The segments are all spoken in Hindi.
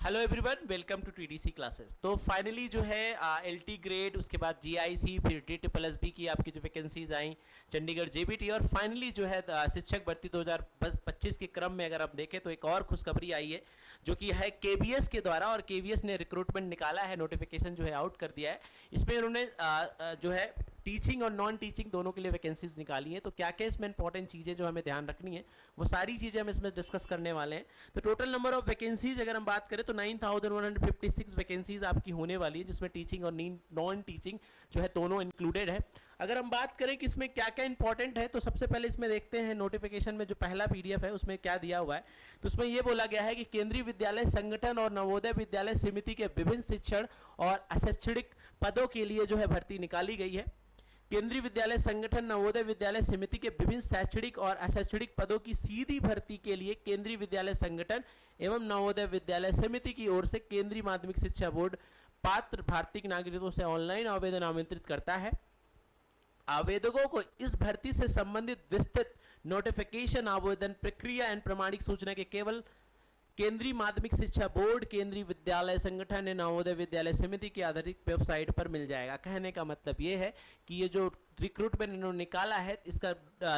Hello everyone, welcome to TDC classes. तो फाइनली जो है एलटी ग्रेड, उसके बाद जीआईसी, फिर DSSB की आपकी जो वैकेंसीज आई, चंडीगढ़ जेबीटी, और फाइनली जो है शिक्षक भर्ती 2025 के क्रम में अगर आप देखें तो एक और खुशखबरी आई है जो कि है केबीएस के द्वारा। और केबीएस ने रिक्रूटमेंट निकाला है, नोटिफिकेशन जो है आउट कर दिया है। इसमें उन्होंने जो है टीचिंग और नॉन टीचिंग दोनों के लिए वैकेंसीज निकाली हैं। तो क्या क्या इसमें इंपॉर्टेंट चीज़ें जो हमें ध्यान रखनी है, वो सारी चीज़ें हम इसमें डिस्कस करने वाले हैं। तो टोटल नंबर ऑफ वैकेंसीज अगर हम बात करें तो 9156 वैकेंसीज आपकी होने वाली है, जिसमें टीचिंग और नॉन टीचिंग जो है दोनों इंक्लूडेड है। अगर हम बात करें कि इसमें क्या क्या इंपॉर्टेंट है, तो सबसे पहले इसमें देखते हैं नोटिफिकेशन में जो पहला PDF है उसमें क्या दिया हुआ है। तो उसमें यह बोला गया है कि केंद्रीय विद्यालय संगठन और नवोदय विद्यालय समिति के विभिन्न शिक्षण और अशैक्षणिक पदों के लिए जो है भर्ती निकाली गई है। केंद्रीय विद्यालय संगठन नवोदय विद्यालय समिति के विभिन्न शैक्षणिक और अशैक्षणिक पदों की सीधी भर्ती के लिए केंद्रीय विद्यालय संगठन एवं नवोदय विद्यालय समिति की ओर से केंद्रीय माध्यमिक शिक्षा बोर्ड पात्र भारतीय नागरिकों से ऑनलाइन आवेदन आमंत्रित करता है। आवेदकों को इस भर्ती से संबंधित विस्तृत नोटिफिकेशन, आवेदन प्रक्रिया एवं प्रमाणिक सूचना के केवल केंद्रीय माध्यमिक शिक्षा बोर्ड, केंद्रीय विद्यालय संगठन एवं नवोदय विद्यालय समिति की आधारित वेबसाइट पर मिल जाएगा। कहने का मतलब ये है कि ये जो रिक्रूटमेंट इन्होंने निकाला है, इसका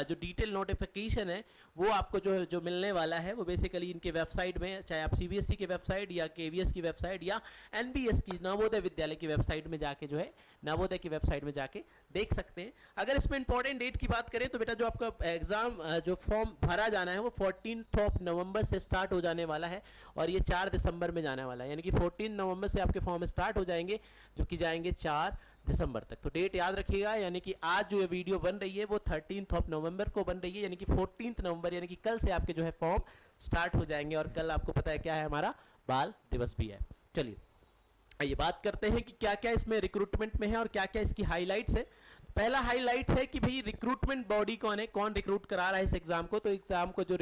जो डिटेल नोटिफिकेशन है वो आपको जो मिलने वाला है वो बेसिकली इनके वेबसाइट में, चाहे आप CBSE की वेबसाइट या KVS की वेबसाइट या NBS की नवोदय विद्यालय की वेबसाइट में जाके जो है नवोदय की वेबसाइट में जाके देख सकते हैं। अगर इसमें इंपॉर्टेंट डेट की बात करें तो बेटा जो आपका एग्जाम जो फॉर्म भरा जाना है वो 14 नवंबर से स्टार्ट हो जाने वाला है और ये 4 दिसंबर में जाने वाला है। यानी कि 14 नवंबर से आपके फॉर्म स्टार्ट हो जाएंगे जो कि जाएंगे 4 दिसंबर तक। तो डेट याद रखिएगा, यानी कि आज जो ये वीडियो बन रही है वो 13 नवंबर को बन रही है, यानी कि 14 नवंबर यानी कि कल से आपके जो है फॉर्म स्टार्ट हो जाएंगे। और कल आपको पता है क्या है, हमारा बाल दिवस भी है। चलिए आइए बात करते हैं कि क्या क्या इसमें रिक्रूटमेंट में है और क्या क्या इसकी हाईलाइट्स है। पहला हाईलाइट है कि भाई रिक्रूटमेंट बॉडी कौन है, कौन रिक्रूट करा रहा है इस एग्जाम को। तो एग्जाम को जो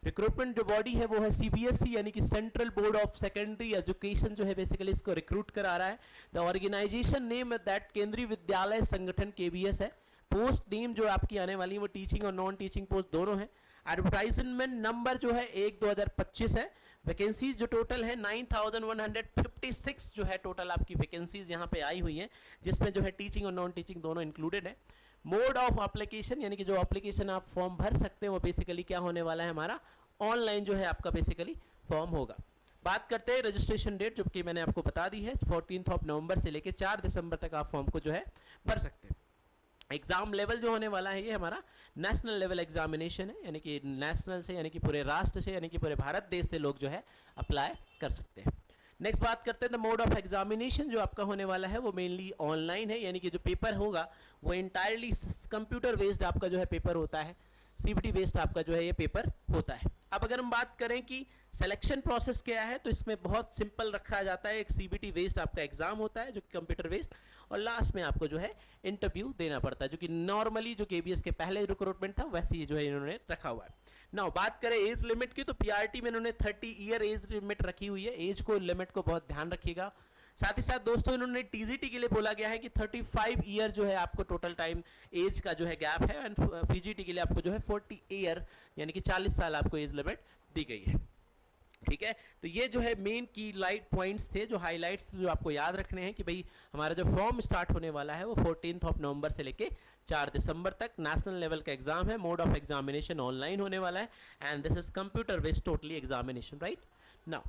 रिक्रूटमेंट जो बॉडी है वो है CBSE, यानी कि central board of secondary education जो है बेसिकली इसको रिक्रूट करा रहा है। द ऑर्गेनाइजेशन नेम दैट केंद्रीय विद्यालय संगठन KVS है। पोस्ट नेम जो आपकी आने वाली है वो टीचिंग और नॉन टीचिंग पोस्ट दोनों है। एडवर्टाइजमेंट नंबर जो है 1/2025 है। वैकेंसीज जो टोटल है 9156 जो है टोटल आपकी वैकेंसीज यहाँ पे आई हुई है, जिसमें जो है टीचिंग और नॉन टीचिंग दोनों इंक्लूडेड है। मोड ऑफ एप्लीकेशन, यानी कि जो एप्लीकेशन आप फॉर्म भर सकते हैं वो बेसिकली क्या होने वाला है, हमारा ऑनलाइन जो है आपका बेसिकली फॉर्म होगा। बात करते हैं रजिस्ट्रेशन डेट, जो कि मैंने आपको बता दी है 14 नवंबर से लेकर 4 दिसंबर तक आप फॉर्म को जो है भर सकते हैं। एग्जाम लेवल जो होने वाला है ये हमारा नेशनल लेवल एग्जामिनेशन है, यानी कि नेशनल से, यानी कि पूरे राष्ट्र से, यानी कि पूरे भारत देश से लोग जो है अप्लाई कर सकते हैं। नेक्स्ट बात करते हैं द मोड ऑफ एग्जामिनेशन जो आपका होने वाला है वो मेनली ऑनलाइन है, यानी कि जो पेपर होगा वो इंटायरली कंप्यूटर बेस्ड आपका जो है पेपर होता है, CBT बेस्ड आपका जो है ये पेपर होता है। अब अगर हम बात करें कि सिलेक्शन प्रोसेस क्या है, तो इसमें बहुत सिंपल रखा जाता है। एक CBT बेस्ड आपका एग्जाम होता है जो कि कंप्यूटर बेस्ड, और लास्ट में आपको जो है इंटरव्यू देना पड़ता है, जो कि नॉर्मली जो KBS के पहले रिक्रूटमेंट था वैसे ही जो है इन्होंने रखा हुआ है। नाउ बात करें एज लिमिट की, तो PRT में इन्होंने 30 ईयर एज लिमिट रखी हुई है। एज को लिमिट को बहुत ध्यान रखिएगा। साथ ही साथ दोस्तों इन्होंने TGT के लिए बोला गया है कि 35 ईयर जो है आपको टोटल टाइम एज का जो है गैप है, एंड PGT के लिए आपको जो है 40 ईयर यानी कि 40 साल आपको एज लिमिट दी गई है। ठीक है, तो ये जो है मेन की लाइट पॉइंट्स थे, जो हाईलाइट्स जो आपको याद रखने हैं कि भाई हमारा जो फॉर्म स्टार्ट होने वाला है वो 14 नवंबर से लेके 4 दिसंबर तक नेशनल लेवल का एग्जाम है। मोड ऑफ एग्जामिनेशन ऑनलाइन होने वाला है and this is computer based totally examination, right. Now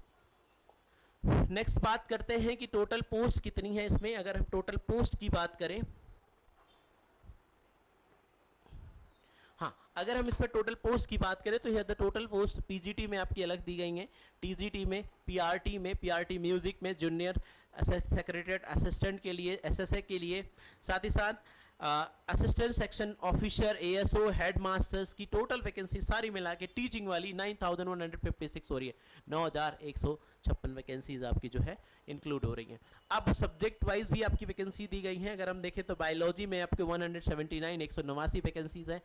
next बात करते हैं कि टोटल पोस्ट कितनी है इसमें। अगर हम टोटल पोस्ट की बात करें, हाँ, अगर हम इसमें टोटल पोस्ट की बात करें तो यह द टोटल पोस्ट PGT में आपकी अलग दी गई हैं, TGT में, PRT म्यूजिक में, जूनियर सेक्रेटरीट असिस्टेंट के लिए, SSA के लिए, साथ ही साथ assistant section officer, ASO, head masters की टोटल वैकेंसी सारी मिला के टीचिंग वाली 9156 हो रही है। 9156 वैकेंसीज आपकी जो है इंक्लूड हो रही हैं। अब सब्जेक्ट वाइज भी आपकी वैकेंसी दी गई हैं। अगर हम देखें तो बायोलॉजी में आपके 179 189 वैकेंसीज हैं,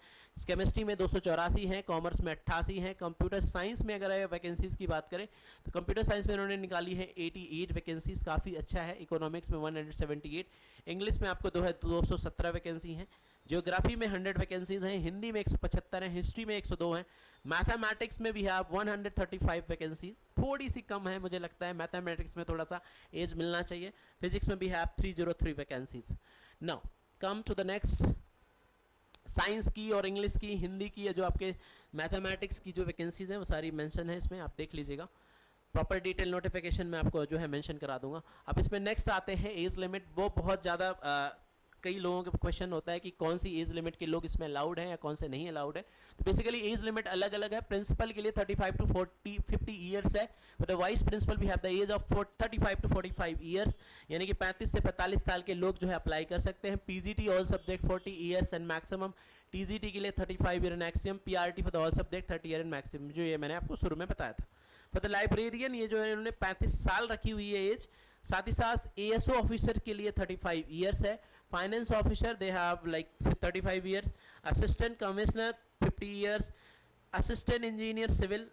केमिस्ट्री में 284 हैं, कॉमर्स में 88 हैं, कंप्यूटर साइंस में अगर वैकेंसीज की बात करें तो कंप्यूटर साइंस में इन्होंने निकाली है 88 वैकेंसीज, काफ़ी अच्छा है। इकोनॉमिक्स में 178, इंग्लिश में आपको 217 वैकेंसी हैं, ज्योग्राफी में 100 वैकेंसीज हैं, हिंदी में 175 हैं, हिस्ट्री में 102 हैं, मैथमेटिक्स में वी हैव 135 वैकेंसीज, थोड़ी सी कम है मुझे लगता है, मैथमेटिक्स में थोड़ा सा एज मिलना चाहिए। फिजिक्स में we have 303 vacancies. Now come to the next, science की और इंग्लिश की, हिंदी की, जो आपके मैथमेटिक्स की जो वैकेंसीज हैं वो सारी मेंशन है इसमें, आप देख लीजिएगा। प्रॉपर डिटेल नोटिफिकेशन में आपको जो है मेंशन करा दूंगा। अब इसमें नेक्स्ट आते हैं एज लिमिट। वो बहुत ज़्यादा कई लोगों का क्वेश्चन होता है कि कौन सी एज लिमिट के लोग इसमें अलाउड हैं या कौन से नहीं अलाउड है। तो बेसिकली एज लिमिट अलग अलग है। प्रिंसिपल के लिए 35 टू 50 ईयर्स है, with the vice principal we have the age of 35 to 45 years, यानी कि 35 से 45 साल के लोग जो है अप्लाई कर सकते हैं। PGT all subject 40 years and maximum, TGT के लिए 35 year maximum, PRT for the all subject 30 year and maximum, जो ये मैंने आपको शुरू में बताया था। फॉर द लाइब्रेरियन ये जो है इन्होंने 35 साल रखी हुई है एज। साथ ही साथ एएसओ ऑफिसर के लिए 35 ईयर्स है। Finance officer they have like 35 years, assistant commissioner 50 years, assistant engineer civil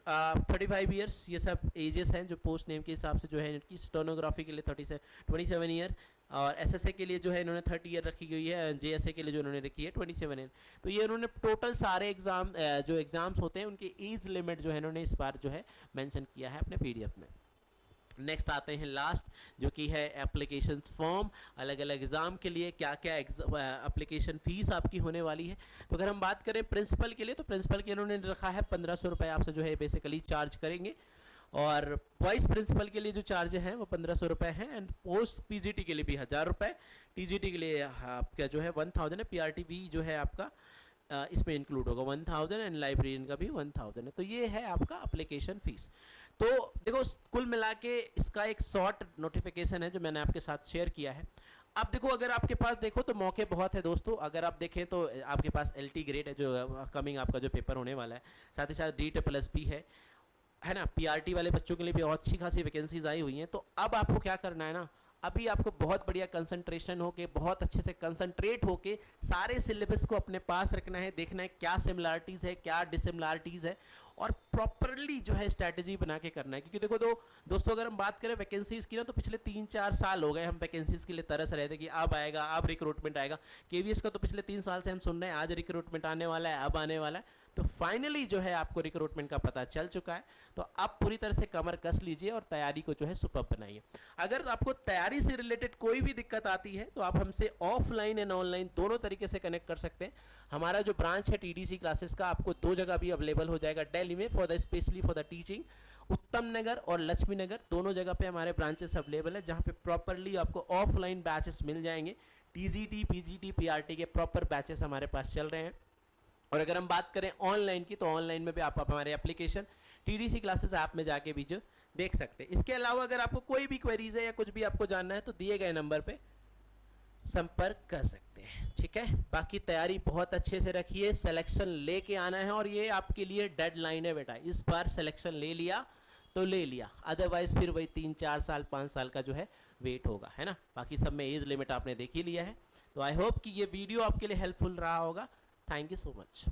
35 years. ये सब एजेस हैं जो पोस्ट नेम के हिसाब से जो है इनकी। स्टेनोग्राफी के लिए 27 ईयर, और एसएसए के लिए जो है इन्होंने 30 ईयर रखी हुई है। जेएसए के लिए जो इन्होंने रखी है 27 ईयर। तो ये इन्होंने टोटल सारे एग्जाम जो एग्जाम्स होते हैं उनकी एज लिमिट जो है इन्होंने इस बार जो है मेंशन किया है अपने पीडीएफ में। नेक्स्ट आते हैं लास्ट, जो कि है एप्लीकेशन फॉर्म। अलग अलग एग्ज़ाम के लिए क्या क्या एप्लीकेशन फ़ीस आपकी होने वाली है। तो अगर हम बात करें प्रिंसिपल के लिए, तो प्रिंसिपल के इन्होंने रखा है 1500 रुपये आपसे जो है बेसिकली चार्ज करेंगे, और वाइस प्रिंसिपल के लिए जो चार्ज हैं वो 1500 रुपये हैं, एंड पोस्ट पीजीटी के लिए भी 1000 रुपये, टीजीटी के लिए आपका जो है 1000 है, पीआरटी भी जो है आपका इसमें इंक्लूड होगा 1000, एंड लाइब्रेरियन का भी 1000 है। तो ये है आपका एप्लीकेशन फ़ीस। तो देखो कुल मिला के इसका एक शॉर्ट नोटिफिकेशन है जो मैंने आपके साथ शेयर किया है। अब देखो अगर आपके पास देखो तो मौके बहुत है दोस्तों। अगर आप देखें तो आपके पास LT ग्रेड है जो कमिंग आपका जो पेपर होने वाला है, साथ ही साथ DSSS भी है ना। PRT वाले बच्चों के लिए भी बहुत अच्छी खासी वैकेंसीज आई हुई हैं। तो अब आपको क्या करना है ना, अभी आपको बहुत बढ़िया कंसंट्रेशन होके, बहुत अच्छे से कंसंट्रेट होके सारे सिलेबस को अपने पास रखना है, देखना है क्या सिमिलरिटीज़ है क्या डिसिमिलरिटीज़ है, और प्रॉपरली जो है स्ट्रैटेजी बना के करना है। क्योंकि देखो दोस्तों अगर हम बात करें वैकेंसीज़ की ना, तो पिछले 3-4 साल हो गए हम वैकेंसीज़ के लिए तरस रहे थे कि अब आएगा, अब रिक्रूटमेंट आएगा। KVS का तो पिछले 3 साल से हम सुन रहे हैं आज रिक्रूटमेंट आने वाला है, अब आने वाला है। तो फाइनली जो है आपको रिक्रूटमेंट का पता चल चुका है। तो आप पूरी तरह से कमर कस लीजिए और तैयारी को जो है सुपर बनाइए। अगर आपको तैयारी से रिलेटेड कोई भी दिक्कत आती है तो आप हमसे ऑफलाइन एंड ऑनलाइन दोनों तरीके से कनेक्ट कर सकते हैं। हमारा जो ब्रांच है TDC क्लासेस का आपको 2 जगह भी अवेलेबल हो जाएगा दिल्ली में, स्पेशली फॉर द टीचिंग। उत्तम नगर और लक्ष्मी नगर दोनों जगह पे हमारे ब्रांचेस अवेलेबल है, जहाँ पे प्रॉपरली आपको ऑफलाइन बैचेस मिल जाएंगे। TGT, PGT, PRT के प्रॉपर बैचेस हमारे पास चल रहे हैं। और अगर हम बात करें ऑनलाइन की, तो ऑनलाइन में भी आप हमारे एप्लीकेशन TDC क्लासेस ऐप में जाके भी जो देख सकते हैं। इसके अलावा अगर आपको कोई भी क्वेरीज है या कुछ भी आपको जानना है तो दिए गए नंबर पे संपर्क कर सकते हैं, ठीक है। बाकी तैयारी बहुत अच्छे से रखिए, सिलेक्शन लेके आना है, और ये आपके लिए डेडलाइन है बेटा। इस बार सिलेक्शन ले लिया तो ले लिया, अदरवाइज फिर वही 3-4 साल 5 साल का जो है वेट होगा, है ना। बाकी सब में एज लिमिट आपने देख ही लिया है। तो आई होप कि ये वीडियो आपके लिए हेल्पफुल रहा होगा। Thank you so much.